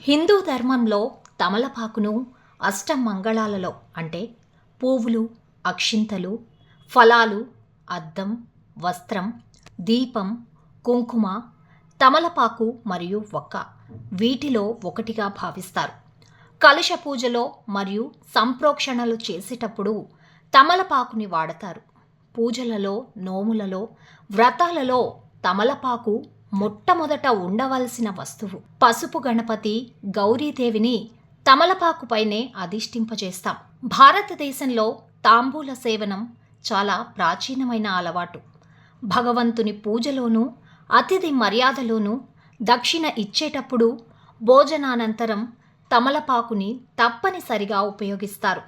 హిందూ ధర్మంలో తమలపాకును అష్టమంగళాలలో అంటే పువ్వులు, అక్షింతలు, ఫలాలు, అద్దం, వస్త్రం, దీపం, కుంకుమ, తమలపాకు మరియు ఒక్క వీటిలో ఒకటిగా భావిస్తారు. కలశ పూజలో మరియు సంప్రోక్షణలు చేసేటప్పుడు తమలపాకుని వాడతారు. పూజలలో, నోములలో, వ్రతాలలో తమలపాకు మొట్టమొదట ఉండవలసిన వస్తువు. పసుపు గణపతి, గౌరీదేవిని తమలపాకుపైనే అధిష్ఠింపజేస్తాం. భారతదేశంలో తాంబూల సేవనం చాలా ప్రాచీనమైన అలవాటు. భగవంతుని పూజలోనూ, అతిథి మర్యాదలోనూ దక్షిణ ఇచ్చేటప్పుడు, భోజనానంతరం తమలపాకుని తప్పనిసరిగా ఉపయోగిస్తారు.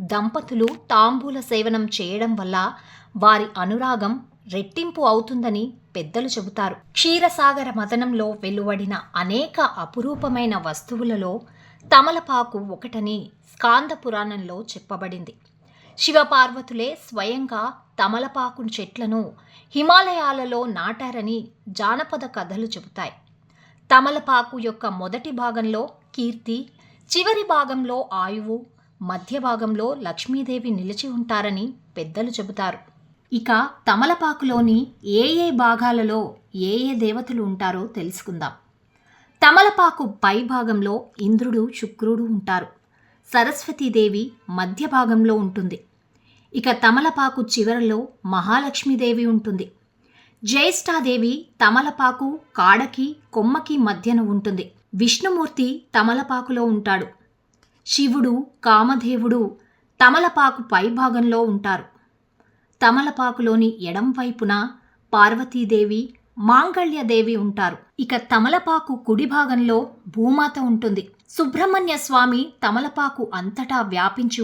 దంపతులు తాంబూల సేవనం చేయడం వల్ల వారి అనురాగం రెట్టింపు అవుతుందని పెద్దలు చెబుతారు. క్షీరసాగర మథనంలో వెలువడిన అనేక అపురూపమైన వస్తువులలో తమలపాకు ఒకటని స్కాంద పురాణంలో చెప్పబడింది. శివపార్వతులే స్వయంగా తమలపాకు చెట్లను హిమాలయాలలో నాటారని జానపద కథలు చెబుతాయి. తమలపాకు యొక్క మొదటి భాగంలో కీర్తి, చివరి భాగంలో ఆయువు, మధ్య భాగంలో లక్ష్మీదేవి నిలిచి ఉంటారని పెద్దలు చెబుతారు. ఇక తమలపాకులోని ఏ భాగాలలో ఏ దేవతలు ఉంటారో తెలుసుకుందాం. తమలపాకు పై భాగంలో ఇంద్రుడు, శుక్రుడు ఉంటారు. సరస్వతీదేవి మధ్య భాగంలో ఉంటుంది. ఇక తమలపాకు చివరలో మహాలక్ష్మీదేవి ఉంటుంది. జ్యేష్ఠాదేవి తమలపాకు కాడకి, కొమ్మకి మధ్యన ఉంటుంది. విష్ణుమూర్తి తమలపాకులో ఉంటాడు. శివుడు, కామదేవుడు తమలపాకు పై భాగంలో ఉంటారు. తమలపాకులోని ఎడం వైపున పార్వతీదేవి, మాంగళ్యదేవి ఉంటారు. ఇక తమలపాకు కుడి భాగంలో భూమాత ఉంటుంది. సుబ్రహ్మణ్య స్వామి తమలపాకు అంతటా వ్యాపించి